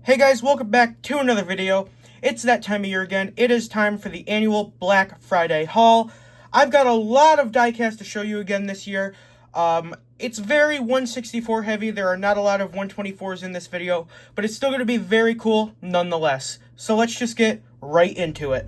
Hey guys, welcome back to another video. It's that time of year again. It is time for the annual Black Friday haul. I've got a lot of diecast to show you again this year. It's very 164 heavy. There are not a lot of 124s in this video, but it's still going to be very cool nonetheless. So let's just get right into it.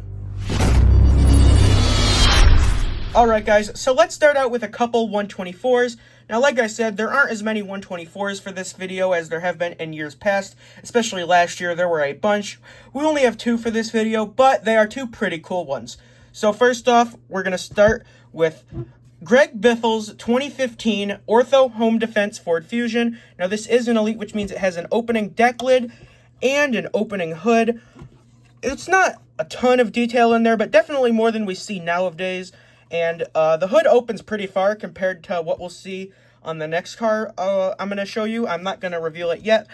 Alright guys, so let's start out with a couple 124s. Now like I said, there aren't as many 124s for this video as there have been in years past, especially last year there were a bunch. We only have two for this video, but they are two pretty cool ones. So first off, we're going to start with Greg Biffle's 2015 Ortho Home Defense Ford Fusion. Now this is an Elite, which means it has an opening deck lid and an opening hood. It's not a ton of detail in there, but definitely more than we see nowadays. And the hood opens pretty far compared to what we'll see on the next car I'm going to show you. I'm not going to reveal it yet.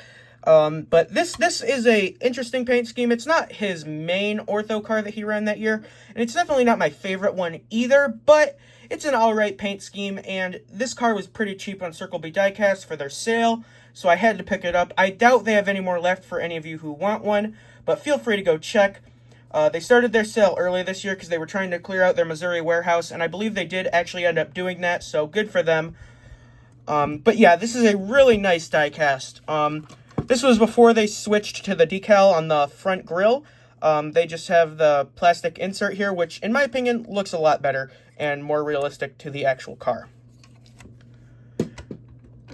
But this is a interesting paint scheme. It's not his main Ortho car that he ran that year. And it's definitely not my favorite one either. But it's an alright paint scheme. And this car was pretty cheap on Circle B Diecast for their sale. So I had to pick it up. I doubt they have any more left for any of you who want one. But feel free to go check. They started their sale early this year because they were trying to clear out their Missouri warehouse, and I believe they did actually end up doing that, so good for them. But yeah, this is a really nice diecast. This was before they switched to the decal on the front grille. They just have the plastic insert here, which in my opinion looks a lot better and more realistic to the actual car.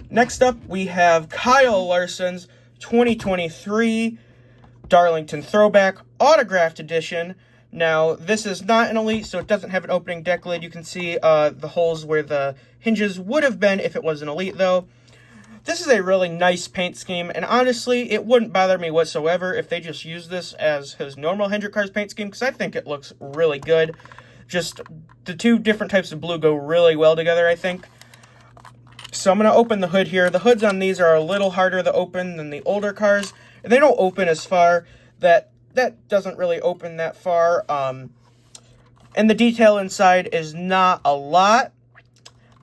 Next up, we have Kyle Larson's 2023 Darlington Throwback Autographed Edition. Now, this is not an Elite, so it doesn't have an opening deck lid. You can see the holes where the hinges would have been if it was an Elite, though. This is a really nice paint scheme, and honestly, it wouldn't bother me whatsoever if they just used this as his normal Hendrick Cars paint scheme, because I think it looks really good. Just the two different types of blue go really well together, I think. So I'm going to open the hood here. The hoods on these are a little harder to open than the older cars. They don't open as far. That doesn't really open that far. And the detail inside is not a lot.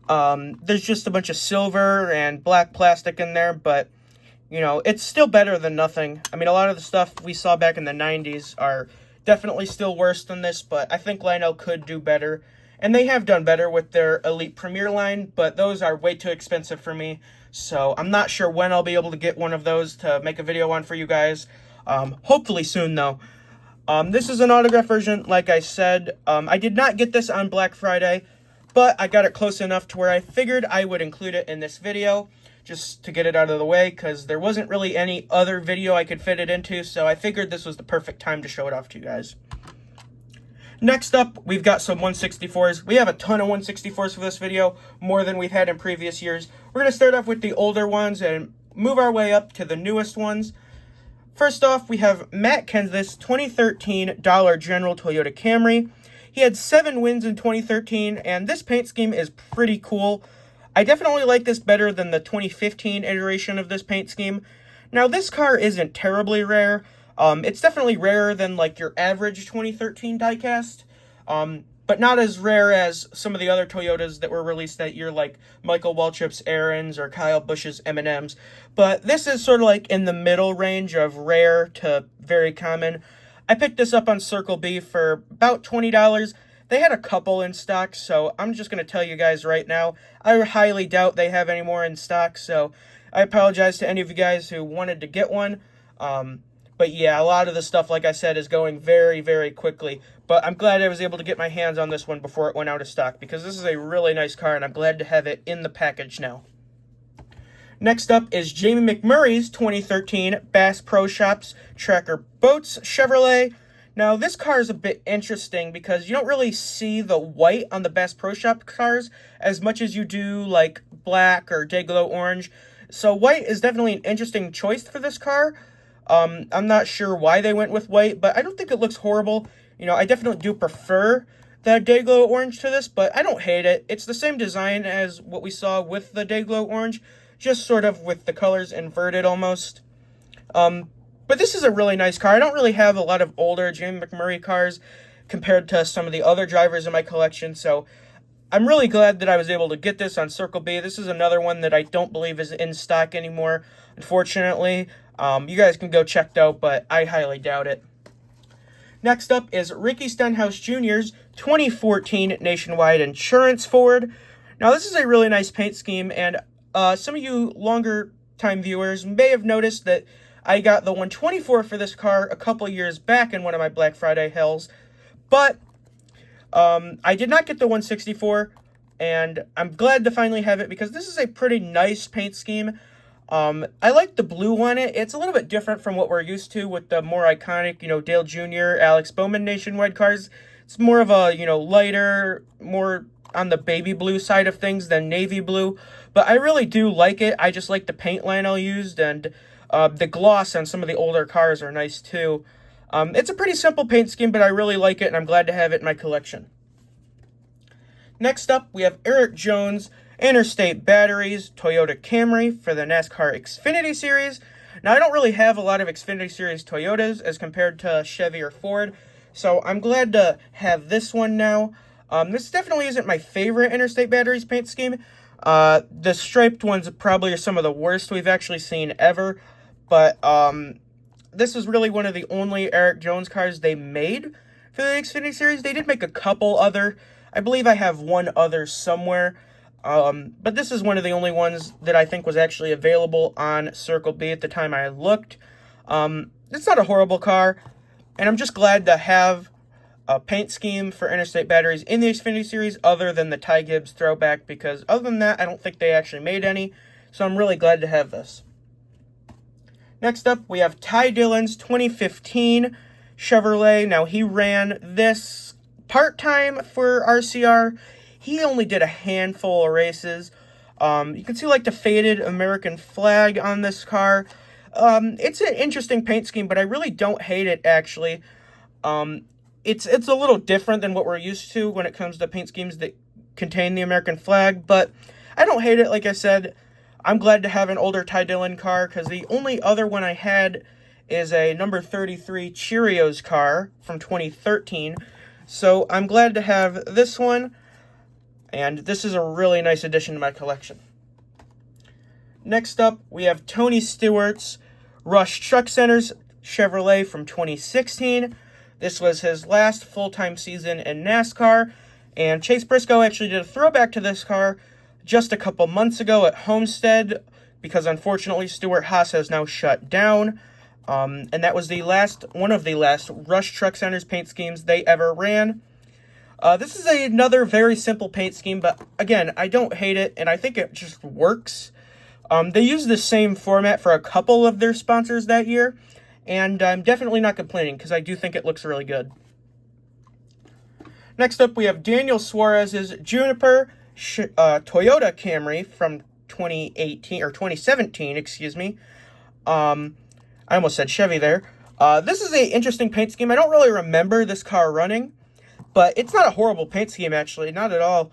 There's just a bunch of silver and black plastic in there, but, you know, it's still better than nothing. I mean, a lot of the stuff we saw back in the 90s are definitely still worse than this, but I think Lionel could do better. And they have done better with their Elite Premier line, but those are way too expensive for me. So I'm not sure when I'll be able to get one of those to make a video on for you guys. Hopefully soon, though. This is an autograph version, like I said. I did not get this on Black Friday, but I got it close enough to where I figured I would include it in this video, just to get it out of the way, because there wasn't really any other video I could fit it into, so I figured this was the perfect time to show it off to you guys. Next up, we've got some 164s. We have a ton of 164s for this video, more than we've had in previous years. We're going to start off with the older ones and move our way up to the newest ones. First off, we have Matt Kenseth's 2013 Dollar General Toyota Camry. He had 7 wins in 2013, and this paint scheme is pretty cool. I definitely like this better than the 2015 iteration of this paint scheme. Now, this car isn't terribly rare. It's definitely rarer than, like, your average 2013 diecast, but not as rare as some of the other Toyotas that were released that year, like Michael Waltrip's Aaron's or Kyle Busch's M&M's. But this is sort of like in the middle range of rare to very common. I picked this up on Circle B for about $20. They had a couple in stock, so I'm just going to tell you guys right now, I highly doubt they have any more in stock, so I apologize to any of you guys who wanted to get one. But yeah, a lot of the stuff, like I said, is going very, very quickly. But I'm glad I was able to get my hands on this one before it went out of stock, because this is a really nice car, and I'm glad to have it in the package now. Next up is Jamie McMurray's 2013 Bass Pro Shops Tracker Boats Chevrolet. Now, this car is a bit interesting because you don't really see the white on the Bass Pro Shop cars as much as you do, like, black or Dayglow orange. So white is definitely an interesting choice for this car. I'm not sure why they went with white, but I don't think it looks horrible. You know, I definitely do prefer the Dayglow orange to this, but I don't hate it. It's the same design as what we saw with the Dayglow orange, just sort of with the colors inverted almost. But this is a really nice car. I don't really have a lot of older Jamie McMurray cars compared to some of the other drivers in my collection, so I'm really glad that I was able to get this on Circle B. This is another one that I don't believe is in stock anymore, unfortunately. You guys can go check it out, but I highly doubt it. Next up is Ricky Stenhouse Jr.'s 2014 Nationwide Insurance Ford. Now, this is a really nice paint scheme, and some of you longer-time viewers may have noticed that I got the 124 for this car a couple years back in one of my Black Friday hauls, but I did not get the 164, and I'm glad to finally have it because this is a pretty nice paint scheme. I like the blue on it. It's a little bit different from what we're used to with the more iconic, Dale Jr., Alex Bowman Nationwide cars. It's more of a, lighter, more on the baby blue side of things than navy blue. But I really do like it. I just like the paint line I used, and the gloss on some of the older cars are nice too. It's a pretty simple paint scheme, but I really like it, and I'm glad to have it in my collection. Next up, we have Eric Jones Interstate Batteries Toyota Camry for the NASCAR Xfinity Series. Now, I don't really have a lot of Xfinity Series Toyotas as compared to Chevy or Ford, so I'm glad to have this one now. This definitely isn't my favorite Interstate Batteries paint scheme. The striped ones probably are some of the worst we've actually seen ever, but this was really one of the only Eric Jones cars they made for the Xfinity Series. They did make a couple other. I believe I have one other somewhere. But this is one of the only ones that I think was actually available on Circle B at the time I looked. It's not a horrible car, and I'm just glad to have a paint scheme for Interstate Batteries in the Xfinity Series other than the Ty Gibbs throwback, because other than that, I don't think they actually made any, so I'm really glad to have this. Next up, we have Ty Dillon's 2015 Chevrolet. Now, he ran this part-time for RCR. He only did a handful of races. You can see like the faded American flag on this car. It's an interesting paint scheme, but I really don't hate it, actually. It's a little different than what we're used to when it comes to paint schemes that contain the American flag, but I don't hate it. Like I said, I'm glad to have an older Ty Dillon car, because the only other one I had is a number 33 Cheerios car from 2013. So I'm glad to have this one. And this is a really nice addition to my collection. Next up, we have Tony Stewart's Rush Truck Centers Chevrolet from 2016. This was his last full-time season in NASCAR. And Chase Briscoe actually did a throwback to this car just a couple months ago at Homestead, because unfortunately Stewart Haas has now shut down. And that was one of the last Rush Truck Centers paint schemes they ever ran. This is another very simple paint scheme, but again, I don't hate it, and I think it just works. They used the same format for a couple of their sponsors that year, and I'm definitely not complaining, because I do think it looks really good. Next up, we have Daniel Suarez's Juniper Toyota Camry from 2017, excuse me. I almost said Chevy there. This is an interesting paint scheme. I don't really remember this car running, but it's not a horrible paint scheme, actually, not at all.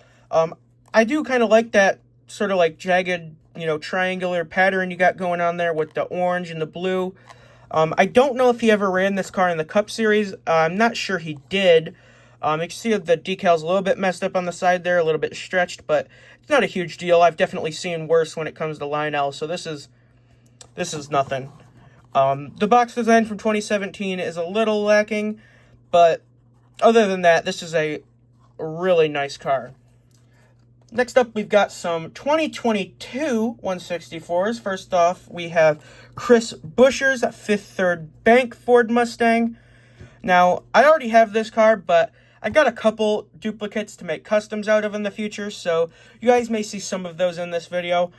I do kind of like that sort of like jagged, triangular pattern you got going on there with the orange and the blue. I don't know if he ever ran this car in the Cup Series. I'm not sure he did. You can see the decal's a little bit messed up on the side there, a little bit stretched, but it's not a huge deal. I've definitely seen worse when it comes to Lionel, so this is nothing. The box design from 2017 is a little lacking, but other than that, this is a really nice car. Next up, we've got some 2022 164s. First off, we have Chris Buescher's Fifth Third Bank Ford Mustang. Now, I already have this car, but I've got a couple duplicates to make customs out of in the future, so you guys may see some of those in this video.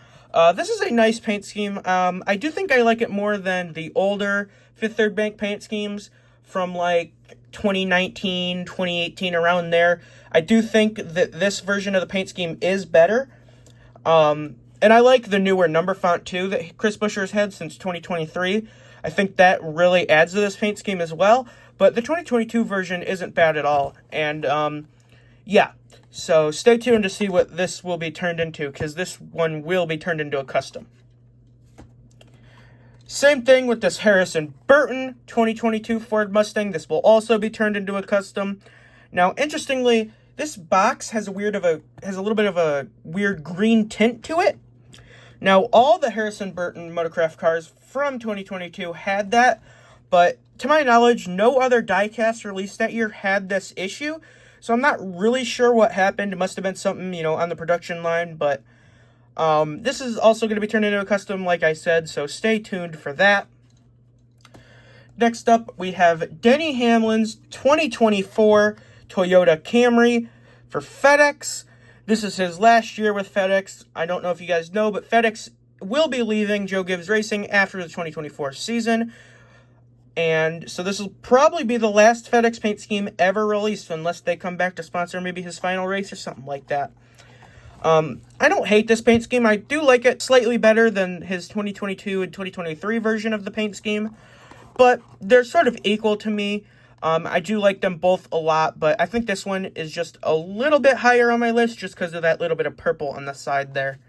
This is a nice paint scheme. I do think I like it more than the older Fifth Third Bank paint schemes from like 2019, 2018, around there. I do think that this version of the paint scheme is better. And I like the newer number font too that Chris Buescher's had since 2023. I think that really adds to this paint scheme as well. But the 2022 version isn't bad at all. And yeah, so stay tuned to see what this will be turned into, because this one will be turned into a custom. Same thing with this Harrison Burton 2022 Ford Mustang. This will also be turned into a custom. Now, interestingly, this box has a little bit of a weird green tint to it. Now, all the Harrison Burton Motorcraft cars from 2022 had that, but to my knowledge, no other diecast released that year had this issue, so I'm not really sure what happened. It must have been something, on the production line, but this is also going to be turned into a custom, like I said, so stay tuned for that. Next up, we have Denny Hamlin's 2024 Toyota Camry for FedEx. This is his last year with FedEx. I don't know if you guys know, but FedEx will be leaving Joe Gibbs Racing after the 2024 season. And so this will probably be the last FedEx paint scheme ever released, unless they come back to sponsor maybe his final race or something like that. I don't hate this paint scheme. I do like it slightly better than his 2022 and 2023 version of the paint scheme, but they're sort of equal to me. I do like them both a lot, but I think this one is just a little bit higher on my list just because of that little bit of purple on the side there.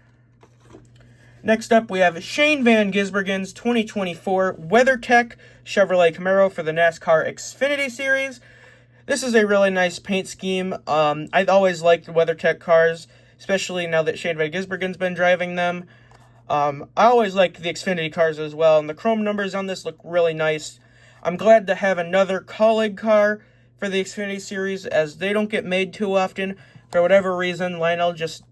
Next up, we have Shane Van Gisbergen's 2024 WeatherTech Chevrolet Camaro for the NASCAR Xfinity Series. This is a really nice paint scheme. I've always liked the WeatherTech cars, especially now that Shane Van Gisbergen's been driving them. I always liked the Xfinity cars as well, and the chrome numbers on this look really nice. I'm glad to have another colleague car for the Xfinity Series, as they don't get made too often. For whatever reason, Lionel just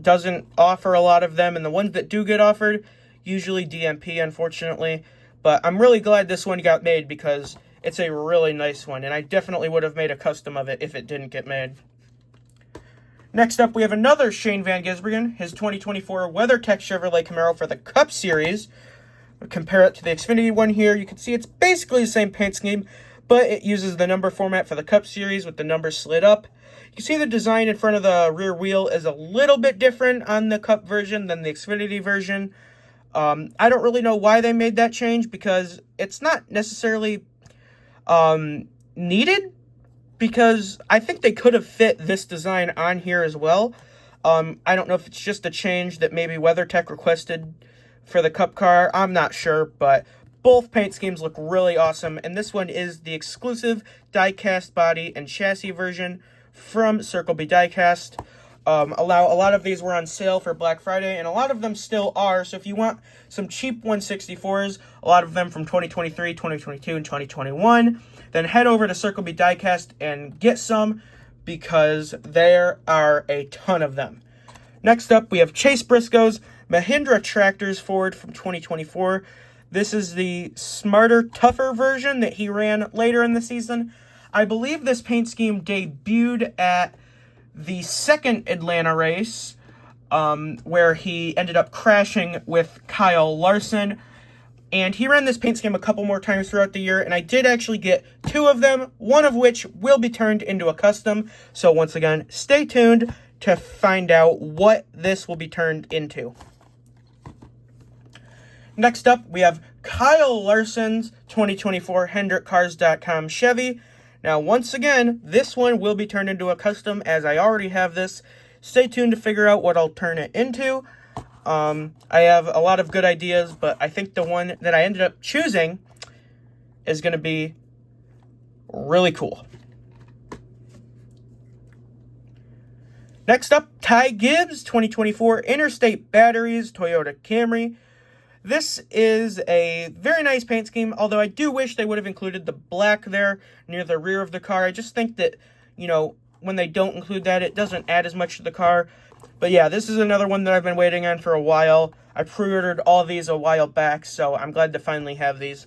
doesn't offer a lot of them, and the ones that do get offered, usually DMP, unfortunately. But I'm really glad this one got made because it's a really nice one, and I definitely would have made a custom of it if it didn't get made. Next up, we have another Shane Van Gisbergen, his 2024 WeatherTech Chevrolet Camaro for the Cup Series. Compare it to the Xfinity one here. You can see it's basically the same paint scheme, but it uses the number format for the Cup Series with the numbers slid up. You can see the design in front of the rear wheel is a little bit different on the Cup version than the Xfinity version. I don't really know why they made that change, because it's not necessarily needed, because I think they could have fit this design on here as well. I don't know if it's just a change that maybe WeatherTech requested for the Cup car. I'm not sure, but both paint schemes look really awesome, and this one is the exclusive die-cast body and chassis version from Circle B Diecast. A lot of these were on sale for Black Friday, and a lot of them still are, so if you want some cheap 164s, a lot of them from 2023, 2022, and 2021, then head over to Circle B Diecast and get some, because there are a ton of them. Next up, we have Chase Briscoe's Mahindra Tractors Ford from 2024. This is the smarter, tougher version that he ran later in the season. I believe this paint scheme debuted at the second Atlanta race, where he ended up crashing with Kyle Larson. And he ran this paint scheme a couple more times throughout the year, and I did actually get 2 of them, one of which will be turned into a custom. So once again, stay tuned to find out what this will be turned into. Next up, we have Kyle Larson's 2024 HendrickCars.com Chevy. Now, once again, this one will be turned into a custom, as I already have this. Stay tuned to figure out what I'll turn it into. I have a lot of good ideas, but I think the one that I ended up choosing is going to be really cool. Next up, Ty Gibbs, 2024 Interstate Batteries Toyota Camry. This is a very nice paint scheme, although I do wish they would have included the black there near the rear of the car. I just think that, when they don't include that, it doesn't add as much to the car. But yeah, this is another one that I've been waiting on for a while. I pre-ordered all these a while back, so I'm glad to finally have these.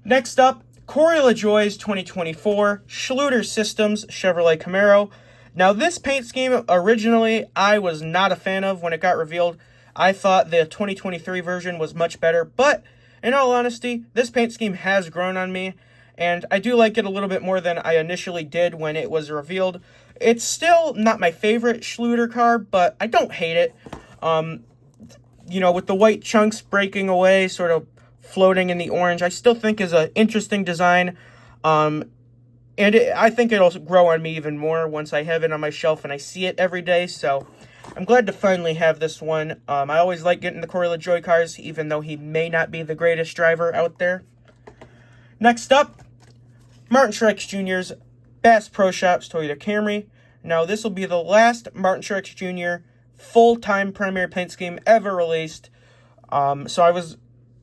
Next up, Corey LaJoie's 2024 Schluter Systems Chevrolet Camaro. Now, this paint scheme, originally, I was not a fan of when it got revealed. I thought the 2023 version was much better, but in all honesty, this paint scheme has grown on me, and I do like it a little bit more than I initially did when it was revealed. It's still not my favorite Schluter car, but I don't hate it. With the white chunks breaking away, sort of floating in the orange, I still think is an interesting design. I think it'll grow on me even more once I have it on my shelf and I see it every day, so I'm glad to finally have this one. I always like getting the Corey LaJoie cars, even though he may not be the greatest driver out there. Next up, Martin Truex Jr.'s Bass Pro Shops Toyota Camry. Now, this will be the last Martin Truex Jr. full-time primary paint scheme ever released. So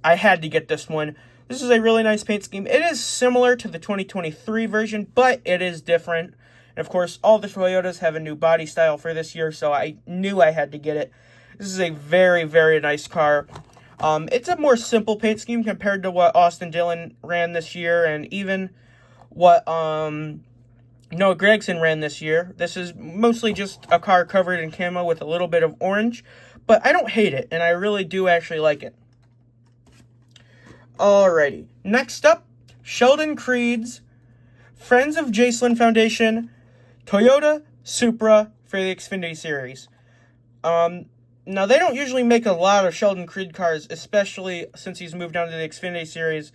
I had to get this one. This is a really nice paint scheme. It is similar to the 2023 version, but it is different. And of course, all the Toyotas have a new body style for this year, so I knew I had to get it. This is a very, very nice car. It's a more simple paint scheme compared to what Austin Dillon ran this year, and even what Noah Gragson ran this year. This is mostly just a car covered in camo with a little bit of orange, but I don't hate it, and I really do actually like it. Alrighty, next up, Sheldon Creed's Friends of Jacelyn Foundation Toyota Supra for the Xfinity Series. Now, they don't usually make a lot of Sheldon Creed cars, especially since he's moved down to the Xfinity Series.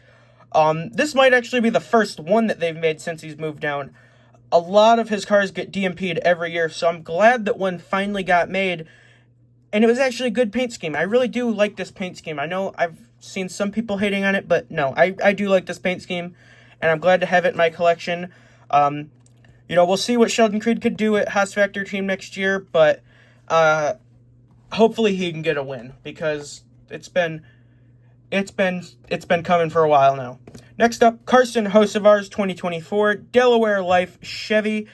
This might actually be the first one that they've made since he's moved down. A lot of his cars get DMP'd every year, so I'm glad that one finally got made. And it was actually a good paint scheme. I really do like this paint scheme. I know I've seen some people hating on it, but no, I do like this paint scheme. And I'm glad to have it in my collection. We'll see what Sheldon Creed could do at Haas Factor Team next year, but hopefully he can get a win, because it's been coming for a while now. Next up, Carson Hocevar's 2024 Delaware Life Chevy.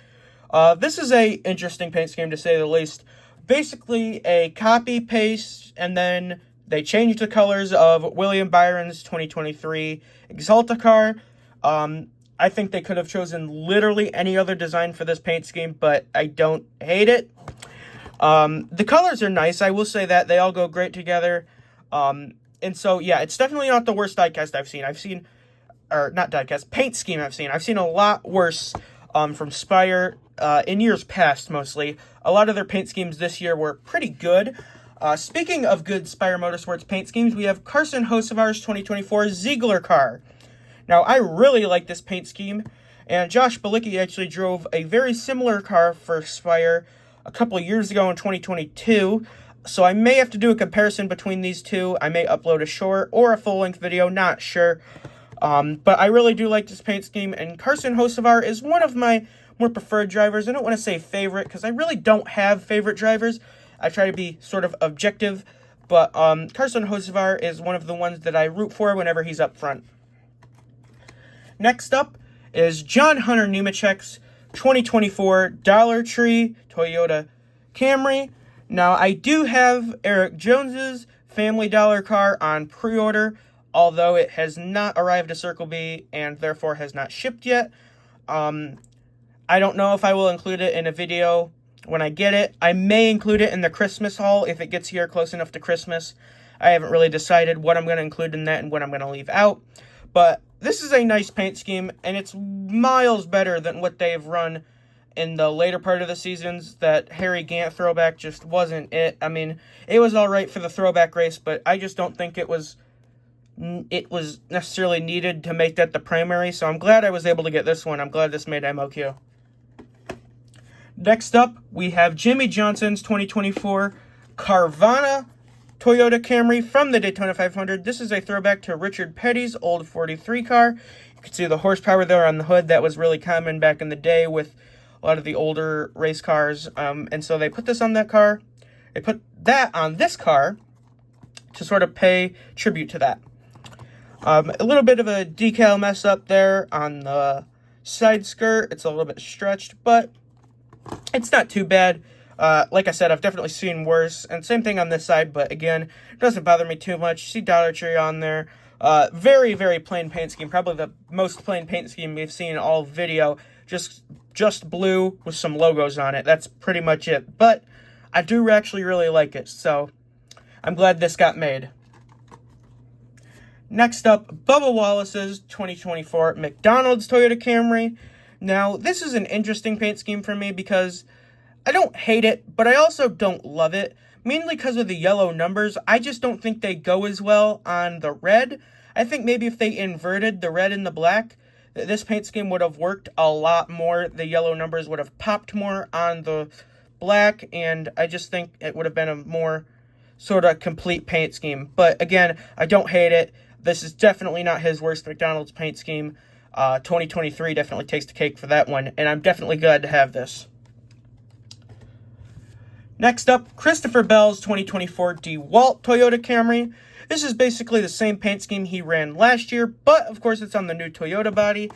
This is a interesting paint scheme, to say the least. Basically a copy paste, and then they changed the colors of William Byron's 2023 Exalta car. I think they could have chosen literally any other design for this paint scheme, but I don't hate it. The colors are nice, I will say that. They all go great together. And so, yeah, it's definitely not the worst diecast I've seen. Paint scheme I've seen. I've seen a lot worse from Spire in years past, mostly. A lot of their paint schemes this year were pretty good. Speaking of good Spire Motorsports paint schemes, we have Carson Hocevar's 2024 Ziegler car. Now, I really like this paint scheme, and Josh Bilicki actually drove a very similar car for Spire a couple of years ago in 2022, so I may have to do a comparison between these two. I may upload a short or a full-length video, not sure. But I really do like this paint scheme, and Carson Hocevar is one of my more preferred drivers. I don't want to say favorite, because I really don't have favorite drivers. I try to be sort of objective, but Carson Hocevar is one of the ones that I root for whenever he's up front. Next up is John Hunter Nemechek's 2024 Dollar Tree Toyota Camry. Now, I do have Eric Jones's Family Dollar car on pre-order, although it has not arrived to Circle B and therefore has not shipped yet. I don't know if I will include it in a video when I get it. I may include it in the Christmas haul if it gets here close enough to Christmas. I haven't really decided what I'm going to include in that and what I'm going to leave out. But this is a nice paint scheme, and it's miles better than what they've run in the later part of the seasons. That Harry Gant throwback just wasn't it. I mean, it was all right for the throwback race, but I just don't think it was necessarily needed to make that the primary, so I'm glad I was able to get this one. I'm glad this made MOQ. Next up, we have Jimmy Johnson's 2024 Carvana Toyota Camry from the Daytona 500. This is a throwback to Richard Petty's old 43 car. You can see the horsepower there on the hood. That was really common back in the day with a lot of the older race cars. And so they put this on that car. They put that on this car to sort of pay tribute to that. A little bit of a decal mess up there on the side skirt. It's a little bit stretched, but it's not too bad. Like I said, I've definitely seen worse, and same thing on this side, but again, it doesn't bother me too much. You see Dollar Tree on there. Very, very plain paint scheme. Probably the most plain paint scheme we've seen all video. Just blue with some logos on it. That's pretty much it. But I do actually really like it, so I'm glad this got made. Next up, Bubba Wallace's 2024 McDonald's Toyota Camry. Now, this is an interesting paint scheme for me because I don't hate it, but I also don't love it. Mainly because of the yellow numbers. I just don't think they go as well on the red. I think maybe if they inverted the red and the black, this paint scheme would have worked a lot more. The yellow numbers would have popped more on the black, and I just think it would have been a more sort of complete paint scheme. But again, I don't hate it. This is definitely not his worst McDonald's paint scheme. 2023 definitely takes the cake for that one, and I'm definitely glad to have this. Next up, Christopher Bell's 2024 DeWalt Toyota Camry. This is basically the same paint scheme he ran last year, but of course it's on the new Toyota body.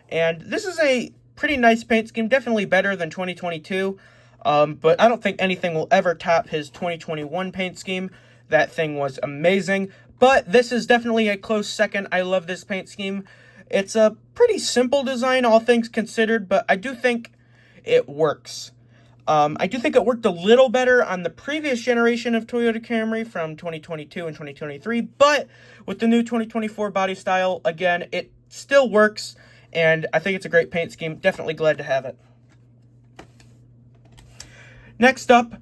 And this is a pretty nice paint scheme, definitely better than 2022. But I don't think anything will ever top his 2021 paint scheme. That thing was amazing. But this is definitely a close second. I love this paint scheme. It's a pretty simple design, all things considered, but I do think it works. I do think it worked a little better on the previous generation of Toyota Camry from 2022 and 2023, but with the new 2024 body style, again, it still works, and I think it's a great paint scheme. Definitely glad to have it. Next up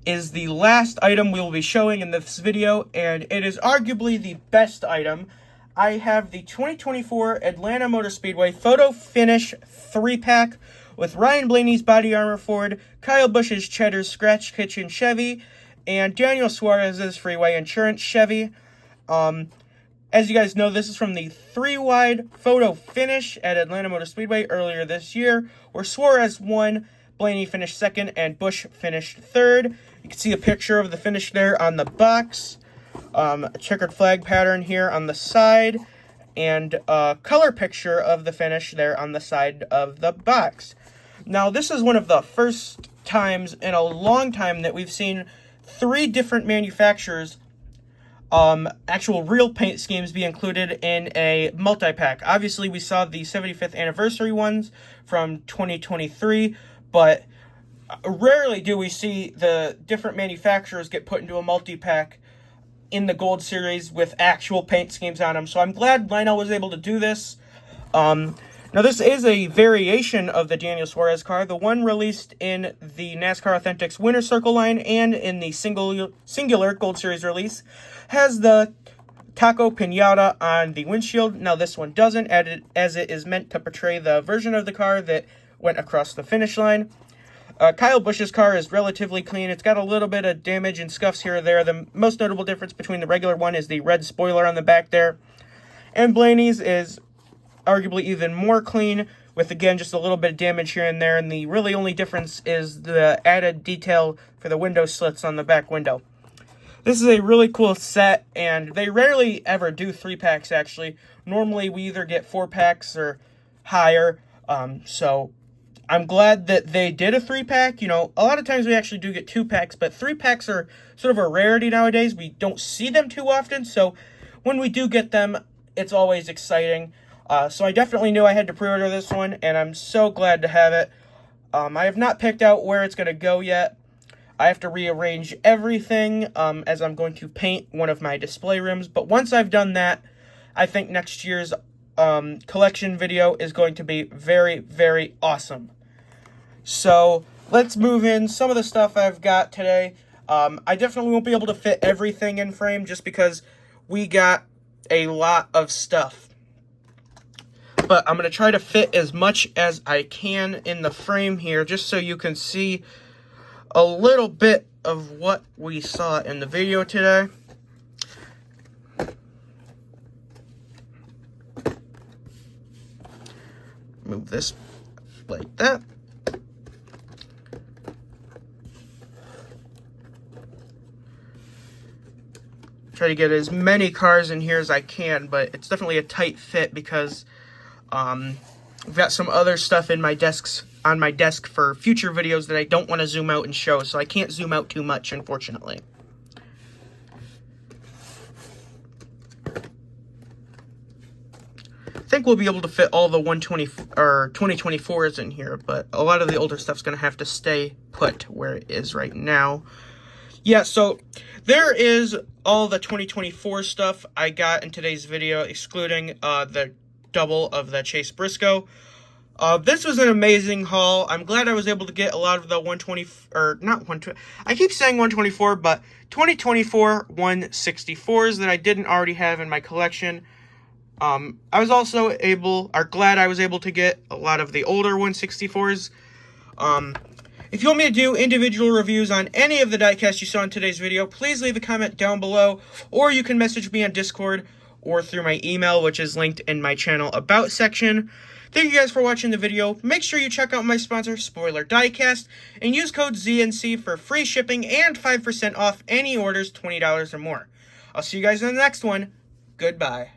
is the last item we will be showing in this video, and it is arguably the best item. I have the 2024 Atlanta Motor Speedway Photo Finish 3-pack with Ryan Blaney's Body Armor Ford, Kyle Busch's Cheddar's Scratch Kitchen Chevy, and Daniel Suarez's Freeway Insurance Chevy. As you guys know, this is from the 3-wide photo finish at Atlanta Motor Speedway earlier this year, where Suarez won, Blaney finished second, and Busch finished third. You can see a picture of the finish there on the box. A checkered flag pattern here on the side, and a color picture of the finish there on the side of the box. Now, this is one of the first times in a long time that we've seen 3 different manufacturers, actual real paint schemes be included in a multi-pack. Obviously, we saw the 75th anniversary ones from 2023, but rarely do we see the different manufacturers get put into a multi-pack in the Gold Series with actual paint schemes on them. So I'm glad Lionel was able to do this. Now, this is a variation of the Daniel Suarez car, the one released in the NASCAR Authentics Winter Circle line and in the singular Gold Series release, has the Taco Pinata on the windshield. Now, this one doesn't, as it is meant to portray the version of the car that went across the finish line. Kyle Busch's car is relatively clean. It's got a little bit of damage and scuffs here or there. The most notable difference between the regular one is the red spoiler on the back there. And Blaney's is arguably even more clean, with, again, just a little bit of damage here and there. And the really only difference is the added detail for the window slits on the back window. This is a really cool set, and they rarely ever do 3-packs, actually. Normally, we either get 4-packs or higher, so I'm glad that they did a 3-pack. You know, a lot of times we actually do get 2-packs, but 3-packs are sort of a rarity nowadays. We don't see them too often, so when we do get them, it's always exciting. So I definitely knew I had to pre-order this one, and I'm so glad to have it. I have not picked out where it's going to go yet. I have to rearrange everything as I'm going to paint one of my display rooms, but once I've done that, I think next year's collection video is going to be very, very awesome. So let's move in some of the stuff I've got today. I definitely won't be able to fit everything in frame just because we got a lot of stuff. But I'm going to try to fit as much as I can in the frame here just so you can see a little bit of what we saw in the video today. Move this like that. Try to get as many cars in here as I can, but it's definitely a tight fit because I've got some other stuff in my on my desk for future videos that I don't want to zoom out and show, so I can't zoom out too much, unfortunately. I think we'll be able to fit all the 2024s in here, but a lot of the older stuff's going to have to stay put where it is right now. Yeah, so there is all the 2024 stuff I got in today's video, excluding the double of the Chase Briscoe. This was an amazing haul. I'm glad I was able to get a lot of the 124, but 2024 164s that I didn't already have in my collection. I was also glad I was able to get a lot of the older 164s. If you want me to do individual reviews on any of the diecasts you saw in today's video, please leave a comment down below, or you can message me on Discord or through my email, which is linked in my channel About section. Thank you guys for watching the video. Make sure you check out my sponsor, Spoiler Diecast, and use code ZNC for free shipping and 5% off any orders $20 or more. I'll see you guys in the next one. Goodbye.